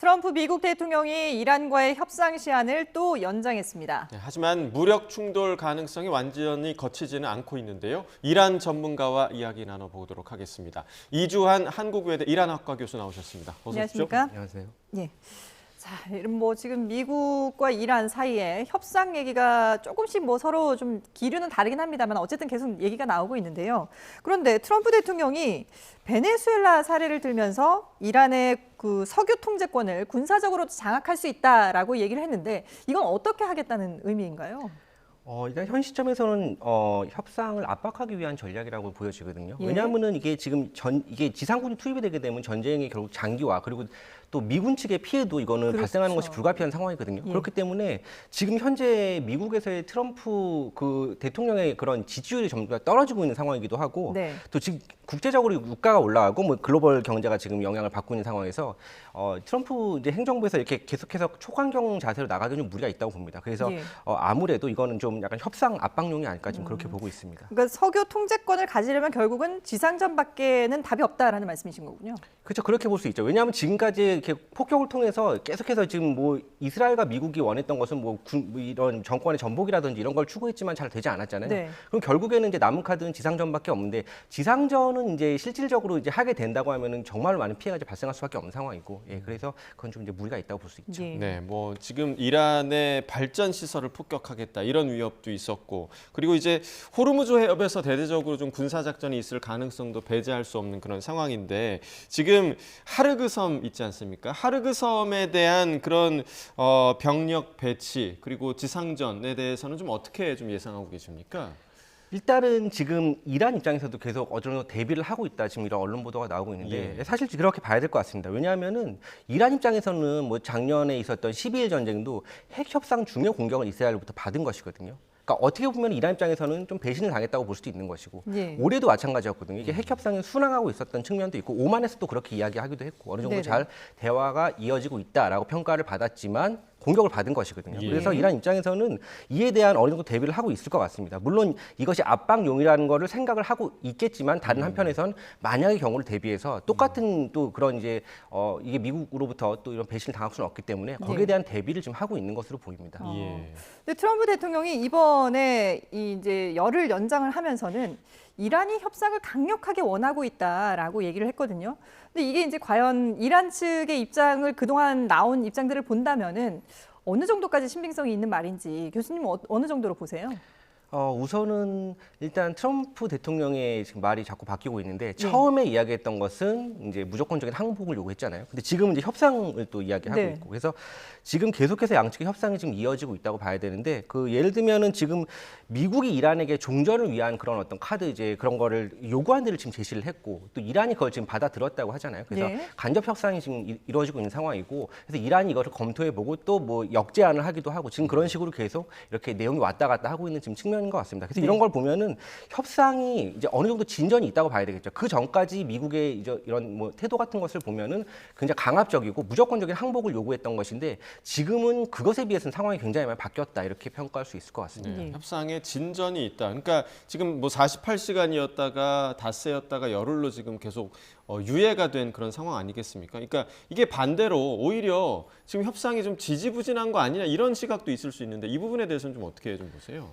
트럼프 미국 대통령이 이란과의 협상 시한을 또 연장했습니다. 네, 하지만 무력 충돌 가능성이 완전히 거치지는 않고 있는데요. 이란 전문가와 이야기 나눠보도록 하겠습니다. 이주한 한국외대 이란학과 교수 나오셨습니다. 어서 오십시오. 안녕하십니까? 안녕하세요. 예. 자, 지금 미국과 이란 사이에 협상 얘기가 조금씩 서로 좀 기류는 다르긴 합니다만 어쨌든 계속 얘기가 나오고 있는데요. 그런데 트럼프 대통령이 베네수엘라 사례를 들면서 이란의 그 석유 통제권을 군사적으로 장악할 수 있다라고 얘기를 했는데 이건 어떻게 하겠다는 의미인가요? 일단 현 시점에서는 협상을 압박하기 위한 전략이라고 보여지거든요. 예. 왜냐하면은 이게 지금 이게 지상군이 투입이 되게 되면 전쟁이 결국 장기화 그리고 또 미군 측의 피해도 이거는 그렇죠. 발생하는 것이 불가피한 상황이거든요. 예. 그렇기 때문에 지금 현재 미국에서의 트럼프 그 대통령의 그런 지지율이 점점 떨어지고 있는 상황이기도 하고 네. 또 지금 국제적으로 유가가 올라가고 뭐 글로벌 경제가 지금 영향을 받고 있는 상황에서 트럼프 이제 행정부에서 이렇게 계속해서 초강경 자세로 나가기는 좀 무리가 있다고 봅니다. 그래서 예. 아무래도 이거는 좀 약간 협상 압박용이 아닐까 지금 그렇게 보고 있습니다. 그러니까 석유 통제권을 가지려면 결국은 지상전밖에는 답이 없다라는 말씀이신 거군요. 그렇죠. 그렇게 볼 수 있죠. 왜냐하면 지금까지 이렇게 폭격을 통해서 계속해서 지금 뭐 이스라엘과 미국이 원했던 것은 뭐 이런 정권의 전복이라든지 이런 걸 추구했지만 잘 되지 않았잖아요. 네. 그럼 결국에는 이제 남은 카드는 지상전밖에 없는데 지상전은 이제 실질적으로 이제 하게 된다고 하면은 정말 많은 피해가 이제 발생할 수밖에 없는 상황이고, 예, 그래서 그건 좀 이제 무리가 있다고 볼 수 있죠. 예. 네, 뭐 지금 이란의 발전 시설을 폭격하겠다 이런 위협도 있었고, 그리고 이제 호르무즈 해협에서 대대적으로 좀 군사 작전이 있을 가능성도 배제할 수 없는 그런 상황인데 지금 하르그 섬 있지 않습니까? 하르그 섬에 대한 그런 병력 배치 그리고 지상전에 대해서는 좀 어떻게 좀 예상하고 계십니까? 일단은 지금 이란 입장에서도 계속 어느 정도 대비를 하고 있다. 지금 이런 언론 보도가 나오고 있는데 예. 사실 그렇게 봐야 될 것 같습니다. 왜냐하면은 이란 입장에서는 뭐 작년에 있었던 12일 전쟁도 핵 협상 중요 공격을 이스라엘로부터 받은 것이거든요. 그러니까 어떻게 보면 이란 입장에서는 좀 배신을 당했다고 볼 수도 있는 것이고, 예. 올해도 마찬가지였거든요. 이게 핵 협상이 순항하고 있었던 측면도 있고 오만에서도 그렇게 이야기하기도 했고 어느 정도 네네. 잘 대화가 이어지고 있다라고 평가를 받았지만 공격을 받은 것이거든요. 예. 그래서 이란 입장에서는 이에 대한 어느 정도 대비를 하고 있을 것 같습니다. 물론 이것이 압박용이라는 거를 생각을 하고 있겠지만 다른 한편에선 만약의 경우를 대비해서 똑같은 또 그런 이제 이게 미국으로부터 또 이런 배신을 당할 수는 없기 때문에 거기에 네. 대한 대비를 좀 하고 있는 것으로 보입니다. 예. 근데 트럼프 대통령이 이번에 이제 열흘 연장을 하면서는 이란이 협상을 강력하게 원하고 있다라고 얘기를 했거든요. 근데 이게 이제 과연 이란 측의 입장을 그동안 나온 입장들을 본다면은 어느 정도까지 신빙성이 있는 말인지 교수님 어느 정도로 보세요? 우선은 일단 트럼프 대통령의 지금 말이 자꾸 바뀌고 있는데 처음에 이야기했던 것은 이제 무조건적인 항복을 요구했잖아요. 근데 지금은 이제 협상을 또 이야기하고 네. 있고, 그래서 지금 계속해서 양측의 협상이 지금 이어지고 있다고 봐야 되는데, 그 예를 들면은 지금 미국이 이란에게 종전을 위한 그런 어떤 카드 이제 그런 거를 요구한 데를 지금 제시를 했고, 또 이란이 그걸 지금 받아들였다고 하잖아요. 그래서 네. 간접 협상이 지금 이루어지고 있는 상황이고, 그래서 이란이 이것을 검토해보고 또 뭐 역제안을 하기도 하고 지금 그런 식으로 계속 이렇게 내용이 왔다 갔다 하고 있는 지금 측면인 것 같습니다. 그래서 네. 이런 걸 보면은 협상이 이제 어느 정도 진전이 있다고 봐야 되겠죠. 그 전까지 미국의 이제 이런 뭐 태도 같은 것을 보면은 굉장히 강압적이고 무조건적인 항복을 요구했던 것인데 지금은 그것에 비해서는 상황이 굉장히 많이 바뀌었다 이렇게 평가할 수 있을 것 같습니다. 네, 협상에 진전이 있다. 그러니까 지금 뭐 48시간이었다가 닷새였다가 열흘로 지금 계속 유예가 된 그런 상황 아니겠습니까? 그러니까 이게 반대로 오히려 지금 협상이 좀 지지부진한 거 아니냐 이런 시각도 있을 수 있는데 이 부분에 대해서는 좀 어떻게 좀 보세요?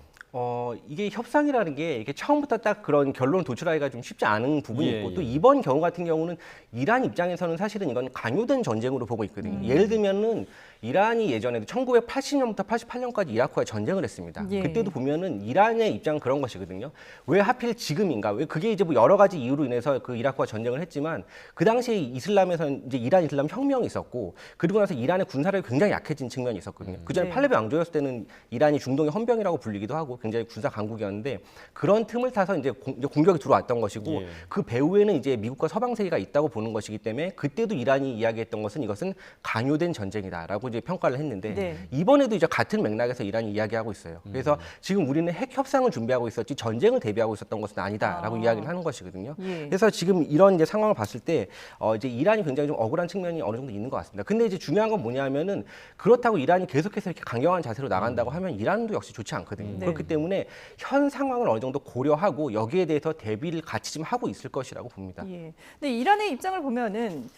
이게 협상이라는 게 이게 처음부터 딱 그런 결론을 도출하기가 좀 쉽지 않은 부분이 예, 있고, 예. 또 이번 경우 같은 경우는 이란 입장에서는 사실은 이건 강요된 전쟁으로 보고 있거든요. 예를 들면은 이란이 예전에도 1980년부터 88년까지 이라크와 전쟁을 했습니다. 예. 그때도 보면은 이란의 입장은 그런 것이거든요. 왜 하필 지금인가? 왜 그게 이제 뭐 여러 가지 이유로 인해서 그 이라크와 전쟁을 했지만 그 당시에 이슬람에서는 이제 이란 이슬람 혁명이 있었고 그리고 나서 이란의 군사력이 굉장히 약해진 측면이 있었거든요. 그전에 네. 팔레비 왕조였을 때는 이란이 중동의 헌병이라고 불리기도 하고 굉장히 군사 강국이었는데 그런 틈을 타서 이제 공격이 들어왔던 것이고 예. 그 배후에는 이제 미국과 서방 세계가 있다고 보는 것이기 때문에 그때도 이란이 이야기했던 것은 이것은 강요된 전쟁이다라고 이제 평가를 했는데 네. 이번에도 이제 같은 맥락에서 이란이 이야기하고 있어요. 그래서 지금 우리는 핵 협상을 준비하고 있었지 전쟁을 대비하고 있었던 것은 아니다라고 이야기를 하는 것이거든요. 예. 그래서 지금 이런 이제 상황을 봤을 때 이제 이란이 굉장히 좀 억울한 측면이 어느 정도 있는 것 같습니다. 근데 이제 중요한 건 뭐냐면은 그렇다고 이란이 계속해서 이렇게 강경한 자세로 나간다고 하면 이란도 역시 좋지 않거든요. 네. 그렇기 때문에 현 상황을 어느 정도 고려하고 여기에 대해서 대비를 같이 좀 하고 있을 것이라고 봅니다. 예. 근데 이란의 입장을 보면은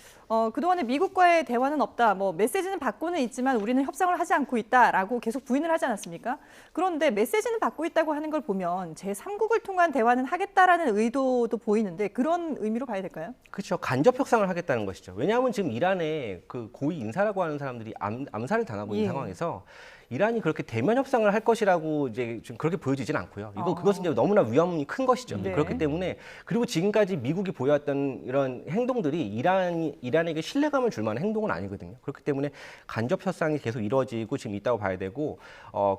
그동안에 미국과의 대화는 없다. 뭐 메시지는 받고는 있지만 우리는 협상을 하지 않고 있다라고 계속 부인을 하지 않았습니까? 그런데 메시지는 받고 있다고 하는 걸 보면 제3국을 통한 대화는 하겠다라는 의도도 보이는데 그런 의미로 봐야 될까요? 그렇죠. 간접 협상을 하겠다는 것이죠. 왜냐하면 지금 이란의 그 고위 인사라고 하는 사람들이 암살을 당하고 있는 예. 상황에서 이란이 그렇게 대면 협상을 할 것이라고 이제 좀 그렇게 보여지진 않고요. 이건 그것은 이제 너무나 위험이 큰 것이죠. 네. 그렇기 때문에 그리고 지금까지 미국이 보여왔던 이런 행동들이 이란에게 신뢰감을 줄 만한 행동은 아니거든요. 그렇기 때문에 간접 협상이 계속 이루어지고 지금 있다고 봐야 되고,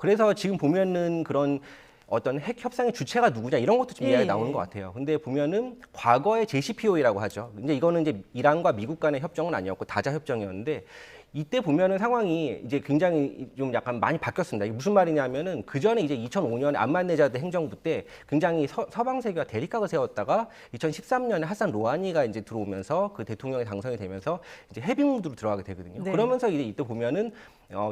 그래서 지금 보면은 그런 어떤 핵 협상의 주체가 누구냐 이런 것도 좀 예. 이야기 나오는 것 같아요. 근데 보면은 과거의 JCPOA라고 하죠. 근데 이거는 이제 이란과 미국 간의 협정은 아니었고 다자 협정이었는데 이때 보면은 상황이 이제 굉장히 좀 약간 많이 바뀌었습니다. 이게 무슨 말이냐면은 그 전에 이제 2005년에 암만네자드 행정부 때 굉장히 서방 세계와 대립각을 세웠다가 2013년에 하산 로하니가 이제 들어오면서 그 대통령이 당선이 되면서 이제 헤비 무드로 들어가게 되거든요. 네. 그러면서 이제 이때 보면은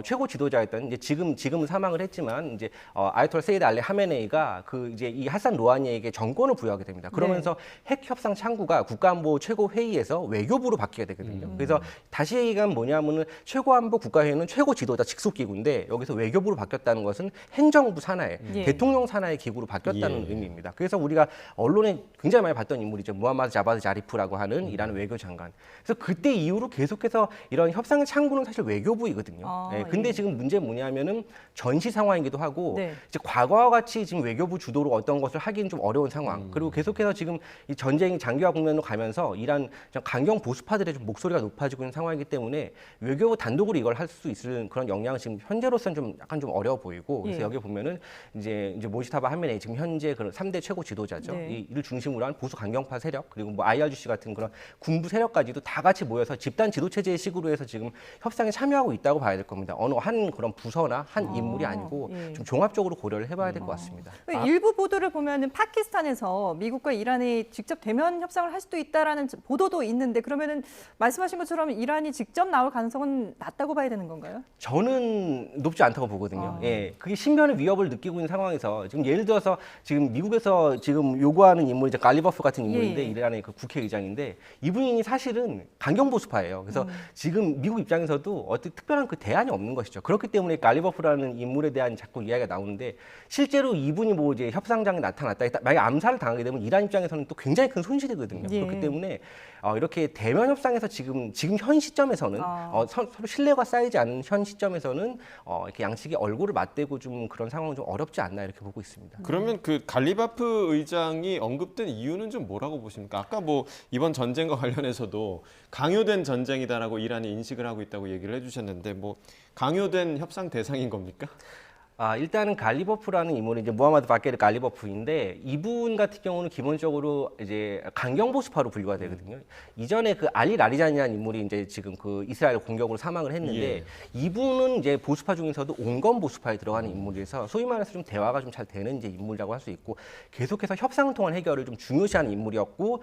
최고 지도자였던 이제 지금은 사망을 했지만 이제 아이톨라 세이드 알리 하메네이가 그 이제 이 하산 로하니에게 정권을 부여하게 됩니다. 그러면서 핵 협상 창구가 국가안보 최고 회의에서 외교부로 바뀌게 되거든요. 그래서 다시 얘기하면 뭐냐면은 최고안보 국가회의는 최고 지도자 직속 기구인데 여기서 외교부로 바뀌었다는 것은 행정부 산하의 예. 대통령 산하의 기구로 바뀌었다는 예. 의미입니다. 그래서 우리가 언론에 굉장히 많이 봤던 인물이죠. 무함마드 자바드 자리프라고 하는 이란 외교장관. 그래서 그때 이후로 계속해서 이런 협상의 창구는 사실 외교부이거든요. 근데 예. 지금 문제는 뭐냐면은 전시 상황이기도 하고 네. 이제 과거와 같이 지금 외교부 주도로 어떤 것을 하기는 좀 어려운 상황. 그리고 계속해서 지금 이 전쟁이 장기화 국면으로 가면서 이란 강경 보수파들의 좀 목소리가 높아지고 있는 상황이기 때문에 외교부 단독으로 이걸 할 수 있을 그런 역량은 지금 현재로서는 좀 약간 좀 어려워 보이고 그래서 예. 여기 보면은 이제 모지타바 하메네이 지금 현재 그런 3대 최고 지도자죠. 네. 이를 중심으로 한 보수 강경파 세력 그리고 뭐 IRGC 같은 그런 군부 세력까지도 다 같이 모여서 집단 지도 체제의 식으로 해서 지금 협상에 참여하고 있다고 봐야 될 겁니다. 어느 한 그런 부서나 한 인물이 아니고 예. 좀 종합적으로 고려를 해봐야 될 것 같습니다. 일부 보도를 보면은 파키스탄에서 미국과 이란이 직접 대면 협상을 할 수도 있다라는 보도도 있는데 그러면은 말씀하신 것처럼 이란이 직접 나올 가능성은 낮다고 봐야 되는 건가요? 저는 높지 않다고 보거든요. 예, 그게 신변의 위협을 느끼고 있는 상황에서 지금 예를 들어서 지금 미국에서 지금 요구하는 인물이 이제 갈리버프 같은 인물인데 예. 이란의 그 국회의장인데 이분이 사실은 강경 보수파예요. 그래서 지금 미국 입장에서도 어떤 특별한 그 대안이 없는 것이죠. 그렇기 때문에 갈리버프라는 인물에 대한 자꾸 이야기가 나오는데 실제로 이분이 뭐 이제 협상장에 나타났다. 만약에 암살을 당하게 되면 이란 입장에서는 또 굉장히 큰 손실이거든요. 예. 그렇기 때문에 이렇게 대면 협상에서 지금 현 시점에서는 서로 신뢰가 쌓이지 않은 현 시점에서는 이렇게 양측이 얼굴을 맞대고 좀 그런 상황은 좀 어렵지 않나 이렇게 보고 있습니다. 그러면 그 갈리바프 의장이 언급된 이유는 좀 뭐라고 보십니까? 아까 뭐 이번 전쟁과 관련해서도 강요된 전쟁이다라고 이란이 인식을 하고 있다고 얘기를 해주셨는데 뭐 강요된 협상 대상인 겁니까? 일단은 갈리버프라는 인물이 이제 무하마드 바게르 갈리버프인데 이분 같은 경우는 기본적으로 이제 강경 보수파로 분류가 되거든요. 이전에 그 알리 라리잔이라는 인물이 이제 지금 그 이스라엘 공격으로 사망을 했는데 예. 이분은 이제 보수파 중에서도 온건 보수파에 들어가는 인물이라서 소위 말해서 좀 대화가 좀 잘 되는 이제 인물이라고 할 수 있고 계속해서 협상을 통한 해결을 좀 중요시하는 인물이었고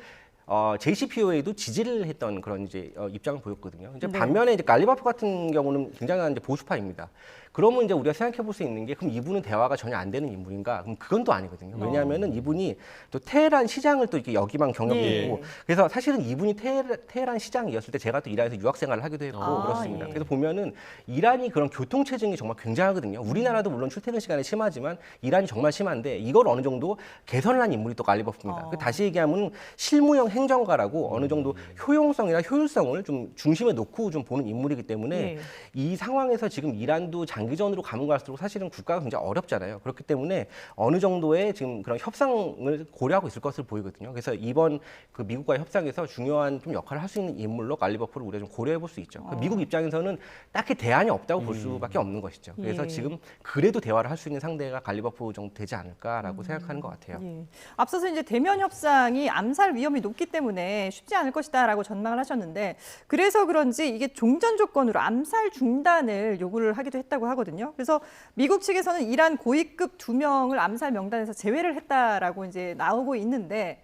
JCPOA도 지지를 했던 그런 이제 입장을 보였거든요. 이제 네. 반면에 이제 갈리바프 같은 경우는 굉장한 이제 보수파입니다. 그러면 이제 우리가 생각해 볼 수 있는 게 그럼 이분은 대화가 전혀 안 되는 인물인가? 그럼 그건 또 아니거든요. 왜냐하면은 이분이 또 테헤란 시장을 또 이렇게 역임한 경력이 예. 있고 그래서 사실은 이분이 테헤란 시장이었을 때 제가 또 이란에서 유학 생활을 하기도 했고 그렇습니다. 예. 그래서 보면은 이란이 그런 교통 체증이 정말 굉장하거든요. 우리나라도 물론 출퇴근 시간이 심하지만 이란이 정말 심한데 이걸 어느 정도 개선을 한 인물이 또 갈리버프입니다. 다시 얘기하면 실무형 행정가라고 어느 정도 효용성이나 효율성을 좀 중심에 놓고 좀 보는 인물이기 때문에 예. 이 상황에서 지금 이란도 장기전으로 가면 갈수록 사실은 국가가 굉장히 어렵잖아요. 그렇기 때문에 어느 정도의 지금 그런 협상을 고려하고 있을 것으로 보이거든요. 그래서 이번 그 미국과의 협상에서 중요한 좀 역할을 할 수 있는 인물로 갈리버프를 우리가 좀 고려해 볼 수 있죠. 미국 입장에서는 딱히 대안이 없다고 볼 수밖에 없는 것이죠. 그래서 예. 지금 그래도 대화를 할 수 있는 상대가 갈리버프 정도 되지 않을까라고 생각하는 것 같아요. 예. 앞서서 이제 대면 협상이 암살 위험이 높기 때문에 쉽지 않을 것이다라고 전망을 하셨는데 그래서 그런지 이게 종전 조건으로 암살 중단을 요구를 하기도 했다고 하거든요. 그래서 미국 측에서는 이란 고위급 2명을 암살 명단에서 제외를 했다라고 이제 나오고 있는데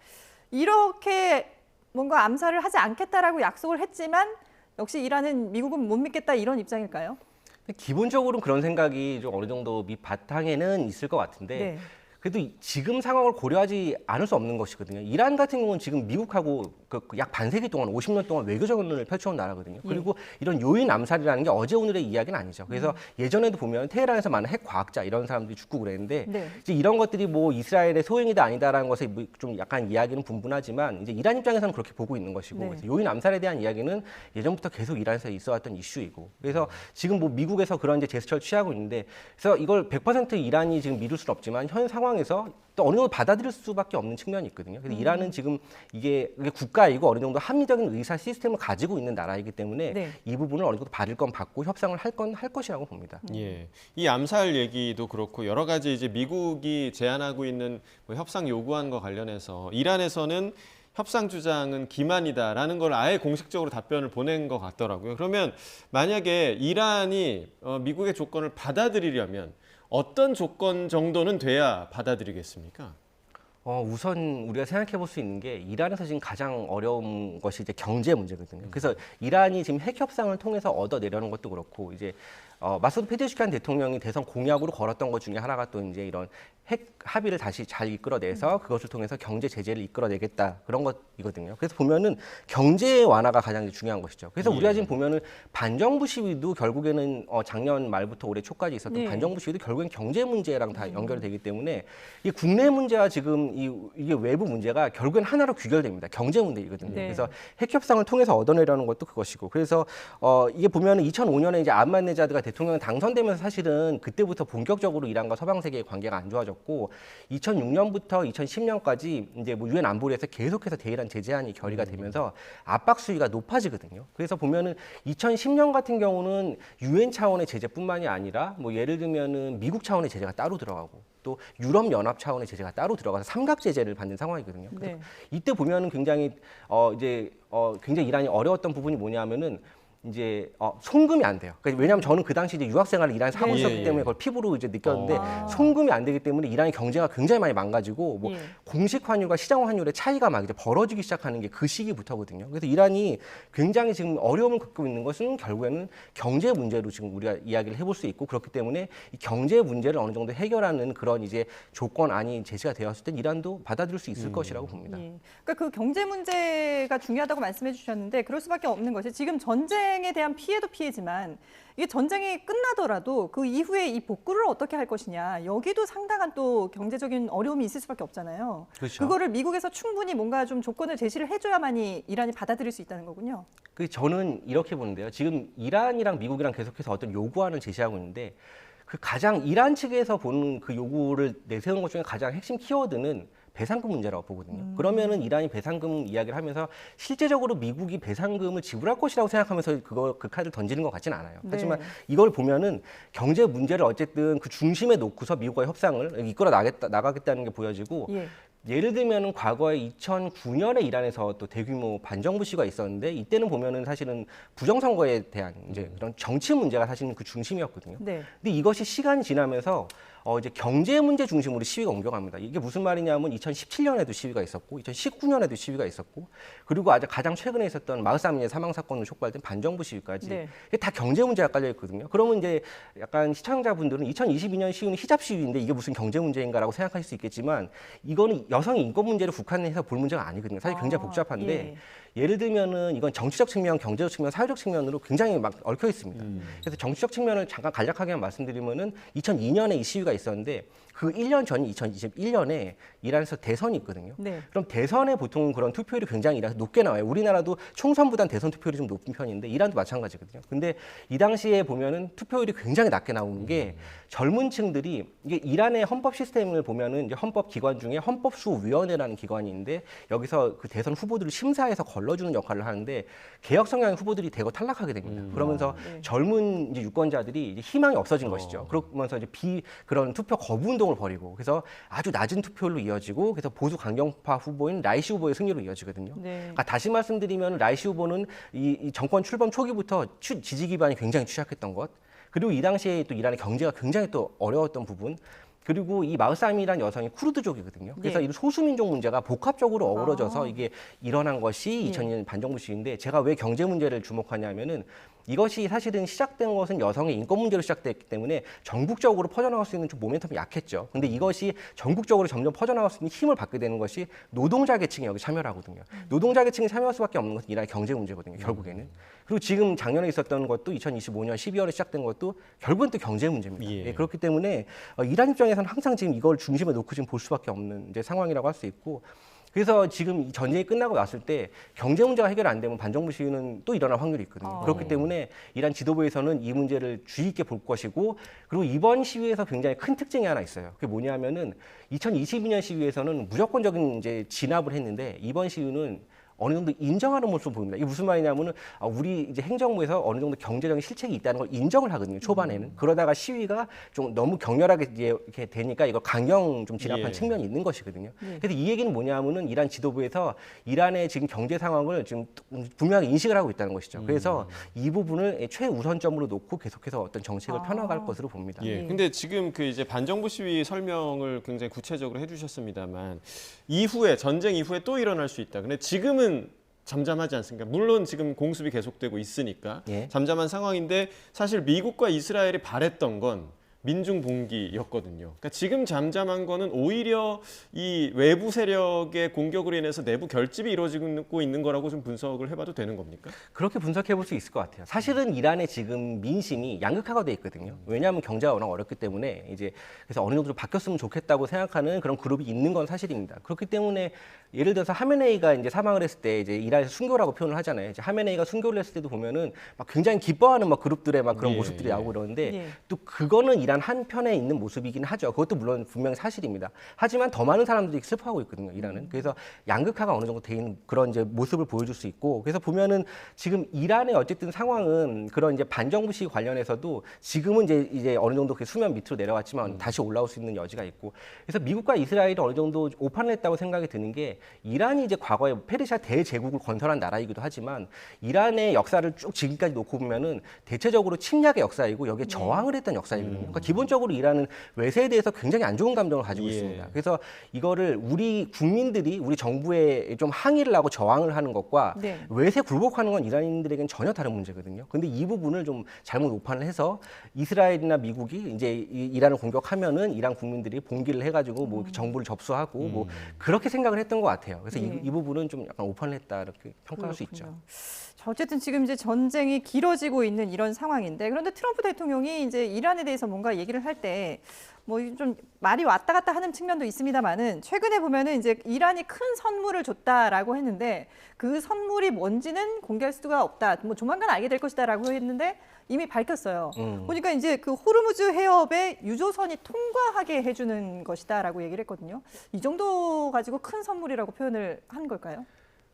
이렇게 뭔가 암살을 하지 않겠다라고 약속을 했지만 역시 이란은 미국은 못 믿겠다 이런 입장일까요? 기본적으로는 그런 생각이 좀 어느 정도 밑바탕에는 있을 것 같은데 네. 그래도 지금 상황을 고려하지 않을 수 없는 것이거든요. 이란 같은 경우는 지금 미국하고 약 반세기 동안 50년 동안 외교전을 펼쳐온 나라거든요. 그리고 이런 요인 암살이라는 게 어제 오늘의 이야기는 아니죠. 그래서 예전에도 보면 테헤란에서 많은 핵 과학자 이런 사람들이 죽고 그랬는데 네. 이제 이런 것들이 뭐 이스라엘의 소행이다 아니다라는 것에 좀 약간 이야기는 분분하지만 이제 이란 입장에서는 그렇게 보고 있는 것이고 네. 그래서 요인 암살에 대한 이야기는 예전부터 계속 이란에서 있어왔던 이슈이고 그래서 지금 뭐 미국에서 그런 이제 제스처를 취하고 있는데 그래서 이걸 100% 이란이 지금 믿을 수는 없지만 현 상황에서 또 어느 정도 받아들일 수밖에 없는 측면이 있거든요. 그래서 이란은 지금 이게 국가이고 어느 정도 합리적인 의사 시스템을 가지고 있는 나라이기 때문에 네. 이 부분을 어느 정도 받을 건 받고 협상을 할 건 할 것이라고 봅니다. 예, 이 암살 얘기도 그렇고 여러 가지 이제 미국이 제안하고 있는 뭐 협상 요구안과 관련해서 이란에서는 협상 주장은 기만이다라는 걸 아예 공식적으로 답변을 보낸 것 같더라고요. 그러면 만약에 이란이 미국의 조건을 받아들이려면 어떤 조건 정도는 돼야 받아들이겠습니까? 우선 우리가 생각해 볼 수 있는 게 이란에서 지금 가장 어려운 것이 이제 경제 문제거든요. 그래서 이란이 지금 핵 협상을 통해서 얻어내려는 것도 그렇고 이제 마소드 페제슈키안 대통령이 대선 공약으로 걸었던 것 중에 하나가 또 이제 이런 핵 합의를 다시 잘 이끌어내서 그것을 통해서 경제 제재를 이끌어내겠다 그런 것이거든요. 그래서 보면은 경제 완화가 가장 중요한 것이죠. 그래서 우리가 지금 보면은 반정부 시위도 결국에는 작년 말부터 올해 초까지 있었던 네. 반정부 시위도 결국엔 경제 문제랑 다 연결이 되기 때문에 이 국내 문제와 지금 이게 외부 문제가 결국엔 하나로 귀결됩니다. 경제 문제이거든요. 네. 그래서 핵 협상을 통해서 얻어내려는 것도 그것이고 그래서 이게 보면은 2005년에 이제 아흐마네자드가 대통령 당선되면서 사실은 그때부터 본격적으로 이란과 서방 세계의 관계가 안 좋아졌고 2006년부터 2010년까지 이제 뭐 유엔 안보리에서 계속해서 대이란 제재안이 결의가 되면서 압박 수위가 높아지거든요. 그래서 보면은 2010년 같은 경우는 유엔 차원의 제재뿐만이 아니라 뭐 예를 들면은 미국 차원의 제재가 따로 들어가고 또 유럽 연합 차원의 제재가 따로 들어가서 삼각 제재를 받는 상황이거든요. 그래서 네. 이때 보면은 굉장히 굉장히 이란이 어려웠던 부분이 뭐냐면은 이제 송금이 안 돼요. 그러니까 왜냐하면 저는 그 당시 이제 유학 생활을 이란에서 하고 네. 있었기 예, 예. 때문에 그걸 피부로 이제 느꼈는데 아. 송금이 안 되기 때문에 이란의 경제가 굉장히 많이 망가지고 뭐 예. 공식 환율과 시장 환율의 차이가 막 이제 벌어지기 시작하는 게 그 시기부터거든요. 그래서 이란이 굉장히 지금 어려움을 겪고 있는 것은 결국에는 경제 문제로 지금 우리가 이야기를 해볼 수 있고 그렇기 때문에 이 경제 문제를 어느 정도 해결하는 그런 이제 조건안이 제시가 되었을 땐 이란도 받아들일 수 있을 것이라고 봅니다. 예. 그러니까 그 경제 문제가 중요하다고 말씀해 주셨는데 그럴 수밖에 없는 것이 지금 전쟁에 대한 피해도 피해지만 이게 전쟁이 끝나더라도 그 이후에 이 복구를 어떻게 할 것이냐 여기도 상당한 또 경제적인 어려움이 있을 수밖에 없잖아요. 그렇죠. 그거를 미국에서 충분히 뭔가 좀 조건을 제시를 해줘야만이 이란이 받아들일 수 있다는 거군요. 저는 이렇게 보는데요. 지금 이란이랑 미국이랑 계속해서 어떤 요구안을 제시하고 있는데 그 가장 이란 측에서 보는 그 요구를 내세운 것 중에 가장 핵심 키워드는 배상금 문제라고 보거든요. 그러면은 이란이 배상금 이야기를 하면서 실제적으로 미국이 배상금을 지불할 것이라고 생각하면서 그 카드를 던지는 것 같지는 않아요. 네. 하지만 이걸 보면은 경제 문제를 어쨌든 그 중심에 놓고서 미국과의 협상을 이끌어 나가겠다는 게 보여지고 예. 예를 들면은 과거에 2009년에 이란에서 또 대규모 반정부 시위가 있었는데 이때는 보면은 사실은 부정선거에 대한 이제 그런 정치 문제가 사실은 그 중심이었거든요. 네. 근데 이것이 시간이 지나면서 이제 경제 문제 중심으로 시위가 옮겨갑니다. 이게 무슨 말이냐면 2017년에도 시위가 있었고 2019년에도 시위가 있었고 그리고 아주 가장 최근에 있었던 마흐사 아미니의 사망 사건으로 촉발된 반정부 시위까지 네. 이게 다 경제 문제가 깔려 있거든요. 그러면 이제 약간 시청자분들은 2022년 시위는 히잡 시위인데 이게 무슨 경제 문제인가라고 생각하실 수 있겠지만 이거는 여성의 인권 문제를 국한해서 볼 문제가 아니거든요. 사실 굉장히 복잡한데 예. 예를 들면은 이건 정치적 측면, 경제적 측면, 사회적 측면으로 굉장히 막 얽혀 있습니다. 그래서 정치적 측면을 잠깐 간략하게만 말씀드리면은 2002년에 이 시위가 있었는데 그 1년 전인 2021년에 이란에서 대선이 있거든요. 네. 그럼 대선에 보통 그런 투표율이 굉장히 이란에서 높게 나와요. 우리나라도 총선보다는 대선 투표율이 좀 높은 편인데 이란도 마찬가지거든요. 근데 이 당시에 보면은 투표율이 굉장히 낮게 나오는 게 젊은 층들이 이게 이란의 헌법 시스템을 보면은 이제 헌법 기관 중에 헌법수호위원회라는 기관이 있는데 여기서 그 대선 후보들을 심사해서 걸러주는 역할을 하는데 개혁 성향의 후보들이 대거 탈락하게 됩니다. 그러면서 네. 젊은 이제 유권자들이 이제 희망이 없어진 것이죠. 그러면서 이제 그런 투표 거부 운동을 벌이고 그래서 아주 낮은 투표율로 이어지고 그래서 보수 강경파 후보인 라이시 후보의 승리로 이어지거든요. 네. 그러니까 다시 말씀드리면 라이시 후보는 이 정권 출범 초기부터 지지 기반이 굉장히 취약했던 것. 그리고 이 당시에 또 이란의 경제가 굉장히 또 어려웠던 부분. 그리고 이 마흐사미라는 여성이 쿠르드족이거든요. 그래서 네. 이 소수민족 문제가 복합적으로 어우러져서 아. 이게 일어난 것이 예. 2000년 반정부 시위인데 제가 왜 경제 문제를 주목하냐면은 이것이 사실은 시작된 것은 여성의 인권 문제로 시작됐기 때문에 전국적으로 퍼져나갈 수 있는 좀 모멘텀이 약했죠. 근데 이것이 전국적으로 점점 퍼져나갈 수 있는 힘을 받게 되는 것이 노동자 계층이 여기 참여를 하거든요. 노동자 계층이 참여할 수밖에 없는 것은 이란의 경제 문제거든요, 결국에는. 그리고 지금 작년에 있었던 것도 2025년 12월에 시작된 것도 결국은 또 경제 문제입니다. 예. 예, 그렇기 때문에 이란 입장에서는 항상 지금 이걸 중심에 놓고 지금 볼 수밖에 없는 이제 상황이라고 할 수 있고, 그래서 지금 이 전쟁이 끝나고 났을 때 경제 문제가 해결 안 되면 반정부 시위는 또 일어날 확률이 있거든요. 그렇기 때문에 이란 지도부에서는 이 문제를 주의 있게 볼 것이고, 그리고 이번 시위에서 굉장히 큰 특징이 하나 있어요. 그게 뭐냐면은 2022년 시위에서는 무조건적인 이제 진압을 했는데 이번 시위는 어느 정도 인정하는 모습을 보입니다. 이게 무슨 말이냐면은 우리 이제 행정부에서 어느 정도 경제적인 실책이 있다는 걸 인정을 하거든요. 초반에는. 그러다가 시위가 좀 너무 격렬하게 이제 이렇게 되니까 이거 강경 좀 진압한 예. 측면이 있는 것이거든요. 그래서 이 얘기는 뭐냐면은 이란 지도부에서 이란의 지금 경제 상황을 지금 분명하게 인식을 하고 있다는 것이죠. 그래서 이 부분을 최우선점으로 놓고 계속해서 어떤 정책을 펴나갈 것으로 봅니다. 예. 근데 지금 그 이제 반정부 시위 설명을 굉장히 구체적으로 해주셨습니다만 이후에 전쟁 이후에 또 일어날 수 있다. 근데 지금은 잠잠하지 않습니까? 물론 지금 공습이 계속되고 있으니까 예. 잠잠한 상황인데 사실 미국과 이스라엘이 바랬던 건 민중 봉기였거든요. 그러니까 지금 잠잠한 거는 오히려 이 외부 세력의 공격으로 인해서 내부 결집이 이루어지고 있는 거라고 좀 분석을 해봐도 되는 겁니까? 그렇게 분석해 볼 수 있을 것 같아요. 사실은 이란의 지금 민심이 양극화가 돼 있거든요. 왜냐하면 경제가 워낙 어렵기 때문에 이제 그래서 어느 정도 좀 바뀌었으면 좋겠다고 생각하는 그런 그룹이 있는 건 사실입니다. 그렇기 때문에 예를 들어서 하메네이가 이제 사망을 했을 때 이제 이란에서 순교라고 표현을 하잖아요. 이제 하메네이가 순교를 했을 때도 보면은 막 굉장히 기뻐하는 막 그룹들의 막 그런 예, 모습들이 예. 나오고 그러는데 예. 또 그거는 이란 한편에 있는 모습이긴 하죠. 그것도 물론 분명히 사실입니다. 하지만 더 많은 사람들이 슬퍼하고 있거든요, 이란은. 그래서 양극화가 어느 정도 돼 있는 그런 이제 모습을 보여줄 수 있고, 그래서 보면은 지금 이란의 어쨌든 상황은 그런 이제 반정부 시위 관련해서도 지금은 이제 어느 정도 그 수면 밑으로 내려왔지만 다시 올라올 수 있는 여지가 있고, 그래서 미국과 이스라엘이 어느 정도 오판을 했다고 생각이 드는 게 이란이 이제 과거에 페르시아 대제국을 건설한 나라이기도 하지만 이란의 역사를 쭉 지금까지 놓고 보면은 대체적으로 침략의 역사이고 여기에 저항을 했던 역사이거든요. 그러니까 기본적으로 이란은 외세에 대해서 굉장히 안 좋은 감정을 가지고 예. 있습니다. 그래서 이거를 우리 국민들이 우리 정부에 좀 항의를 하고 저항을 하는 것과 네. 외세 굴복하는 건 이란인들에게는 전혀 다른 문제거든요. 근데 이 부분을 좀 잘못 오판을 해서 이스라엘이나 미국이 이제 이란을 공격하면은 이란 국민들이 봉기를 해가지고 뭐 정부를 접수하고 뭐 그렇게 생각을 했던 것 같아요. 그래서 예. 이 부분은 좀 약간 오판을 했다 이렇게 평가할 수 있죠. 그렇군요. 자, 어쨌든 지금 이제 전쟁이 길어지고 있는 이런 상황인데, 그런데 트럼프 대통령이 이제 이란에 대해서 뭔가 얘기를 할 때 뭐 좀 말이 왔다 갔다 하는 측면도 있습니다만은 최근에 보면은 이제 이란이 큰 선물을 줬다라고 했는데 그 선물이 뭔지는 공개할 수가 없다. 뭐 조만간 알게 될 것이다라고 했는데 이미 밝혔어요. 보니까 이제 그 호르무즈 해협에 유조선이 통과하게 해주는 것이다라고 얘기를 했거든요. 이 정도 가지고 큰 선물이라고 표현을 한 걸까요?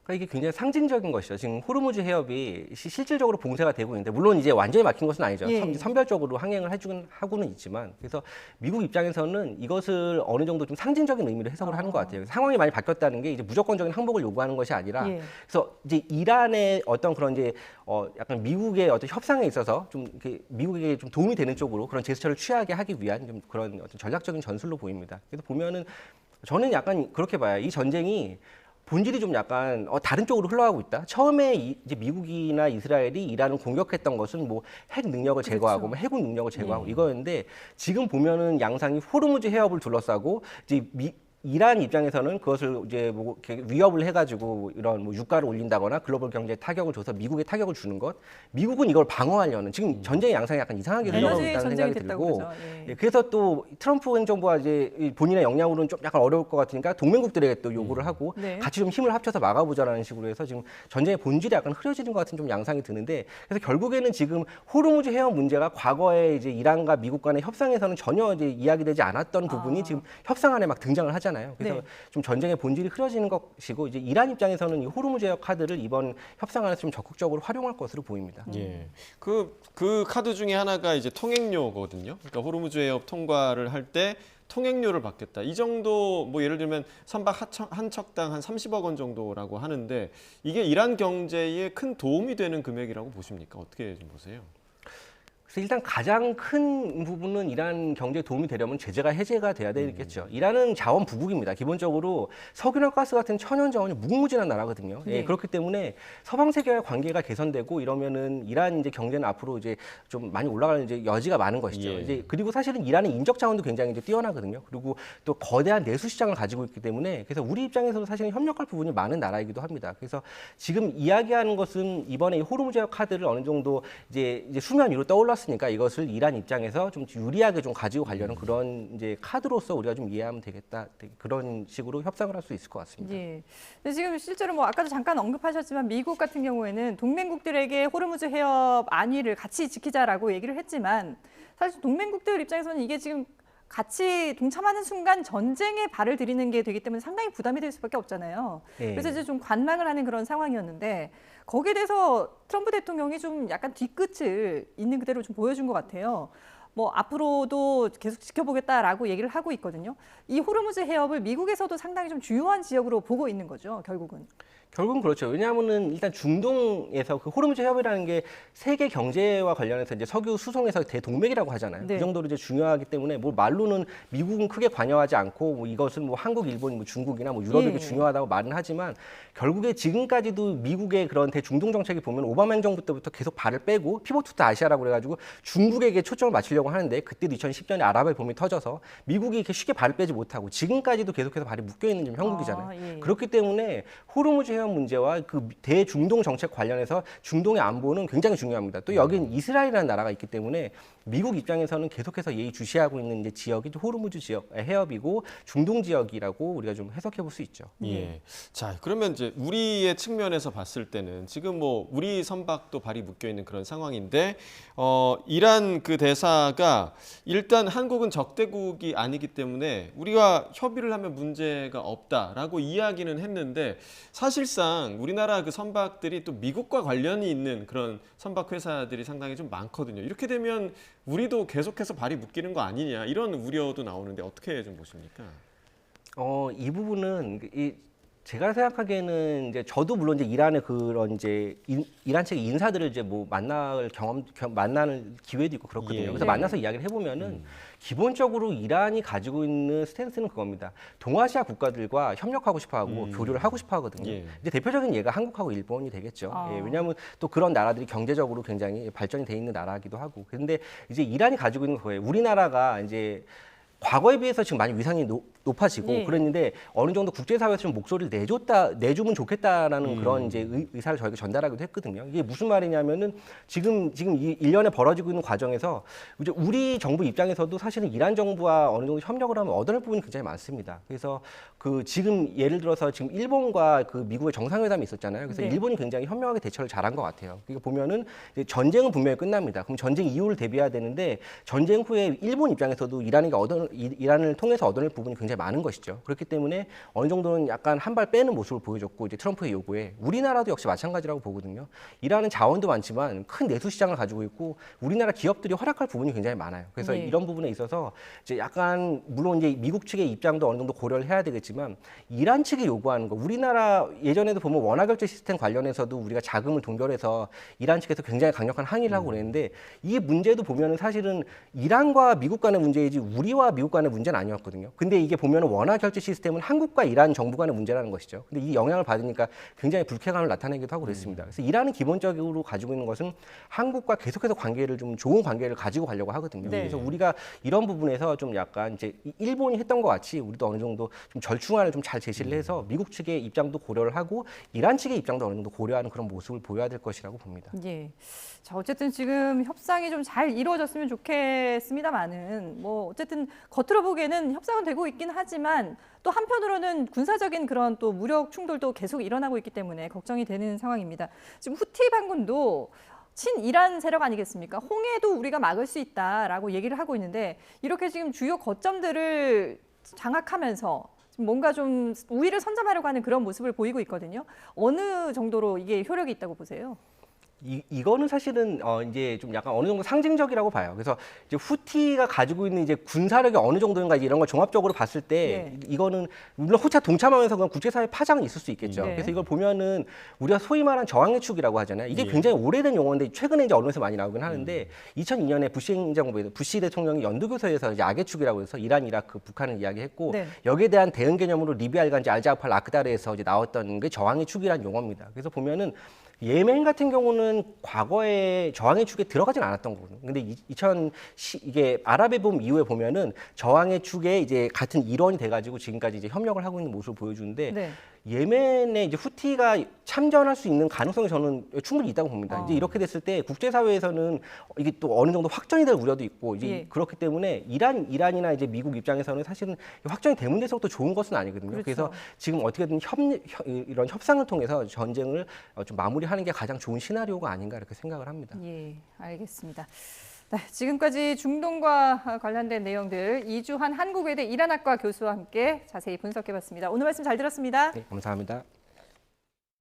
그러니까 이게 굉장히 상징적인 것이죠. 지금 호르무즈 해협이 실질적으로 봉쇄가 되고 있는데, 물론 이제 완전히 막힌 것은 아니죠. 예. 선별적으로 항행을 해주긴 하고는 있지만, 그래서 미국 입장에서는 이것을 어느 정도 좀 상징적인 의미로 해석을 하는 것 같아요. 상황이 많이 바뀌었다는 게 이제 무조건적인 항복을 요구하는 것이 아니라, 예. 그래서 이제 이란의 어떤 그런 이제 약간 미국의 어떤 협상에 있어서 좀 이렇게 미국에게 좀 도움이 되는 쪽으로 그런 제스처를 취하게 하기 위한 좀 그런 어떤 전략적인 전술로 보입니다. 그래서 보면은 저는 약간 그렇게 봐요. 이 전쟁이 본질이 좀 약간 다른 쪽으로 흘러가고 있다. 처음에 이제 미국이나 이스라엘이 이란을 공격했던 것은 뭐 핵 능력을 제거하고 뭐 해군 능력을 제거하고 이거였는데, 지금 보면은 양상이 호르무즈 해협을 둘러싸고 이제 이란 입장에서는 그것을 이제 뭐 이렇게 위협을 해가지고 이런 뭐 유가를 올린다거나 글로벌 경제에 타격을 줘서 미국에 타격을 주는 것, 미국은 이걸 방어하려는 지금 전쟁의 양상이 약간 이상하게 흘러가고 에너지 있다는 전쟁이 생각이 됐다고 들고, 그러죠. 예. 예, 그래서 또 트럼프 행정부가 이제 본인의 역량으로는 좀 약간 어려울 것 같으니까 동맹국들에게 또 요구를 하고 네. 같이 좀 힘을 합쳐서 막아보자라는 식으로 해서 지금 전쟁의 본질이 약간 흐려지는 것 같은 좀 양상이 드는데, 그래서 결국에는 지금 호르무즈 해협 문제가 과거에 이제 이란과 미국 간의 협상에서는 전혀 이제 이야기되지 않았던 부분이 지금 협상안에 막 등장을 하잖아요. 그래서 네. 좀 전쟁의 본질이 흐려지는 것이고, 이제 이란 입장에서는 이 호르무즈 해협 카드를 이번 협상안에서 좀 적극적으로 활용할 것으로 보입니다. 예. 그 카드 중에 하나가 이제 통행료거든요. 그러니까 호르무즈 해협 통과를 할 때 통행료를 받겠다. 이 정도 뭐 예를 들면 선박 한 척당 한 30억 원 정도라고 하는데 이게 이란 경제에 큰 도움이 되는 금액이라고 보십니까? 어떻게 좀 보세요? 그래서 일단 가장 큰 부분은 이란 경제에 도움이 되려면 제재가 해제가 돼야 되겠죠. 이란은 자원 부국입니다. 기본적으로 석유나 가스 같은 천연 자원이 무궁무진한 나라거든요. 네. 그렇기 때문에 서방 세계와의 관계가 개선되고 이러면은 이란 이제 경제는 앞으로 이제 좀 많이 올라가는 이제 여지가 많은 것이죠. 예. 이제 그리고 사실은 이란의 인적 자원도 굉장히 이제 뛰어나거든요. 그리고 또 거대한 내수 시장을 가지고 있기 때문에 그래서 우리 입장에서도 사실은 협력할 부분이 많은 나라이기도 합니다. 그래서 지금 이야기하는 것은 이번에 이 호르무즈 해협 카드를 어느 정도 이제 수면 위로 떠올랐으니까 이것을 이란 입장에서 좀 유리하게 좀 가지고 가려는 그런 이제 카드로서 우리가 좀 이해하면 되겠다. 그런 식으로 협상을 할 수 있을 것 같습니다. 예. 근데 지금 실제로 뭐 아까도 잠깐 언급하셨지만 미국 같은 경우에는 동맹국들에게 호르무즈 해협 안위를 같이 지키자라고 얘기를 했지만 사실 동맹국들 입장에서는 이게 지금 같이 동참하는 순간 전쟁에 발을 들이는 게 되기 때문에 상당히 부담이 될 수밖에 없잖아요. 네. 그래서 이제 좀 관망을 하는 그런 상황이었는데 거기에 대해서 트럼프 대통령이 좀 약간 뒤끝을 있는 그대로 좀 보여준 것 같아요. 뭐 앞으로도 계속 지켜보겠다라고 얘기를 하고 있거든요. 이 호르무즈 해협을 미국에서도 상당히 좀 주요한 지역으로 보고 있는 거죠, 결국은. 결국은 그렇죠. 왜냐하면은 일단 중동에서 그 호르무즈 해협이라는 게 세계 경제와 관련해서 이제 석유 수송에서 대동맥이라고 하잖아요. 네. 그 정도로 이제 중요하기 때문에 뭐 말로는 미국은 크게 관여하지 않고 뭐 이것은 뭐 한국, 일본, 뭐 중국이나 뭐 유럽이 예. 중요하다고 말은 하지만 결국에 지금까지도 미국의 그런 대중동 정책이 보면 오바마 행정부 때부터 계속 발을 빼고 피벗 투 아시아라고 그래가지고 중국에게 초점을 맞추려고 하는데 그때도 2010년에 아랍의 봄이 터져서 미국이 이렇게 쉽게 발을 빼지 못하고 지금까지도 계속해서 발이 묶여 있는 좀 형국이잖아요. 예. 그렇기 때문에 호르무즈 해협 문제와 그 대중동 정책 관련해서 중동의 안보는 굉장히 중요합니다. 또 여긴 이스라엘이라는 나라가 있기 때문에 미국 입장에서는 계속해서 예의주시하고 있는 이제 지역이 호르무즈 지역 해협이고 중동 지역이라고 우리가 좀 해석해 볼 수 있죠. 예. 자, 그러면 이제 우리의 측면에서 봤을 때는 지금 뭐 우리 선박도 발이 묶여 있는 그런 상황인데 이란 그 대사가 일단 한국은 적대국이 아니기 때문에 우리가 협의를 하면 문제가 없다라고 이야기는 했는데 사실상 우리나라 그 선박들이 또 미국과 관련이 있는 그런 선박 회사들이 상당히 좀 많거든요. 이렇게 되면 우리도 계속해서 발이 묶이는 거 아니냐 이런 우려도 나오는데 어떻게 좀 보십니까? 이 부분은 제가 생각하기에는 이제 저도 물론 이제 이란의 그런 이제 이란 측의 인사들을 이제 뭐 만나는 기회도 있고 그렇거든요. 예. 그래서 네. 만나서 이야기를 해보면은 기본적으로 이란이 가지고 있는 스탠스는 그겁니다. 동아시아 국가들과 협력하고 싶어하고 교류를 하고 싶어하거든요. 예. 이제 대표적인 예가 한국하고 일본이 되겠죠. 아. 예, 왜냐하면 또 그런 나라들이 경제적으로 굉장히 발전이 돼 있는 나라이기도 하고. 그런데 이제 이란이 가지고 있는 거예요. 우리나라가 이제 과거에 비해서 지금 많이 위상이 높아지고 예. 그랬는데 어느 정도 국제사회에서 좀 목소리를 내주면 좋겠다라는 그런 이제 의사를 저희가 전달하기도 했거든요. 이게 무슨 말이냐면은 지금 이 일련에 벌어지고 있는 과정에서 이제 우리 정부 입장에서도 사실은 이란 정부와 어느 정도 협력을 하면 얻어낼 부분이 굉장히 많습니다. 그래서 그 지금 예를 들어서 지금 일본과 그 미국의 정상회담이 있었잖아요. 그래서 네. 일본이 굉장히 현명하게 대처를 잘한 것 같아요. 그러니까 보면은 이제 전쟁은 분명히 끝납니다. 그럼 전쟁 이후를 대비해야 되는데 전쟁 후에 일본 입장에서도 이란을 통해서 얻어낼 부분이 굉장히 많은 것이죠. 그렇기 때문에 어느 정도는 약간 한 발 빼는 모습을 보여줬고 이제 트럼프의 요구에 우리나라도 역시 마찬가지라고 보거든요. 이란은 자원도 많지만 큰 내수 시장을 가지고 있고 우리나라 기업들이 활약할 부분이 굉장히 많아요. 그래서 네. 이런 부분에 있어서 이제 약간 물론 이제 미국 측의 입장도 어느 정도 고려를 해야 되겠지만 이란 측이 요구하는 거 우리나라 예전에도 보면 원화 결제 시스템 관련해서도 우리가 자금을 동결해서 이란 측에서 굉장히 강력한 항의를 하고 그랬는데 이 문제도 보면은 사실은 이란과 미국 간의 문제이지 우리와 미국 간의 문제는 아니었거든요. 근데 이게 보면은 원화 결제 시스템은 한국과 이란 정부 간의 문제라는 것이죠. 근데 이 영향을 받으니까 굉장히 불쾌감을 나타내기도 하고 그랬습니다. 그래서 이란은 기본적으로 가지고 있는 것은 한국과 계속해서 관계를 좀 좋은 관계를 가지고 가려고 하거든요. 네. 그래서 우리가 이런 부분에서 좀 약간 이제 일본이 했던 것 같이 우리도 어느 정도 좀 절충안을 좀 잘 제시를 해서 미국 측의 입장도 고려를 하고 이란 측의 입장도 어느 정도 고려하는 그런 모습을 보여야 될 것이라고 봅니다. 예. 자, 어쨌든 지금 협상이 좀 잘 이루어졌으면 좋겠습니다만은 뭐 어쨌든 겉으로 보기에는 협상은 되고 있긴 하지만 또 한편으로는 군사적인 그런 또 무력 충돌도 계속 일어나고 있기 때문에 걱정이 되는 상황입니다. 지금 후티 반군도 친이란 세력 아니겠습니까? 홍해도 우리가 막을 수 있다라고 얘기를 하고 있는데 이렇게 지금 주요 거점들을 장악하면서 뭔가 좀 우위를 선점하려고 하는 그런 모습을 보이고 있거든요. 어느 정도로 이게 효력이 있다고 보세요? 이거는 사실은 이제 좀 약간 어느 정도 상징적이라고 봐요. 그래서 이제 후티가 가지고 있는 이제 군사력이 어느 정도인가 이제 이런 걸 종합적으로 봤을 때 네. 이거는 물론 호차 동참하면서 그런 국제사회 파장은 있을 수 있겠죠. 네. 그래서 이걸 보면은 우리가 소위 말하는 저항의 축이라고 하잖아요. 이게 예. 굉장히 오래된 용어인데 최근에 이제 언론에서 많이 나오긴 하는데 2002년에 부시 행정부에서 부시 대통령이 연두교서에서 이제 악의 축이라고 해서 이란, 이라크, 북한을 이야기했고 네. 여기에 대한 대응 개념으로 리비아 일간지 알자파르 아크다르에서 이제 나왔던 게 저항의 축이라는 용어입니다. 그래서 보면은 예멘 같은 경우는 과거에 저항의 축에 들어가진 않았던 거거든요. 근데 이게 아랍의 봄 이후에 보면은 저항의 축에 이제 같은 일원이 돼가지고 지금까지 이제 협력을 하고 있는 모습을 보여주는데 네. 예멘에 이제 후티가 참전할 수 있는 가능성이 저는 충분히 있다고 봅니다. 이제 이렇게 됐을 때 국제사회에서는 이게 또 어느 정도 확전이 될 우려도 있고 이제 예. 그렇기 때문에 이란이나 이제 미국 입장에서는 사실은 확전이 되면 될수록 좋은 것은 아니거든요. 그렇죠. 그래서 지금 어떻게든 이런 협상을 통해서 전쟁을 좀 마무리하는 게 가장 좋은 시나리오가 아닌가 이렇게 생각을 합니다. 예, 알겠습니다. 네, 지금까지 중동과 관련된 내용들 이주한 한국외대 이란학과 교수와 함께 자세히 분석해봤습니다. 오늘 말씀 잘 들었습니다. 네, 감사합니다.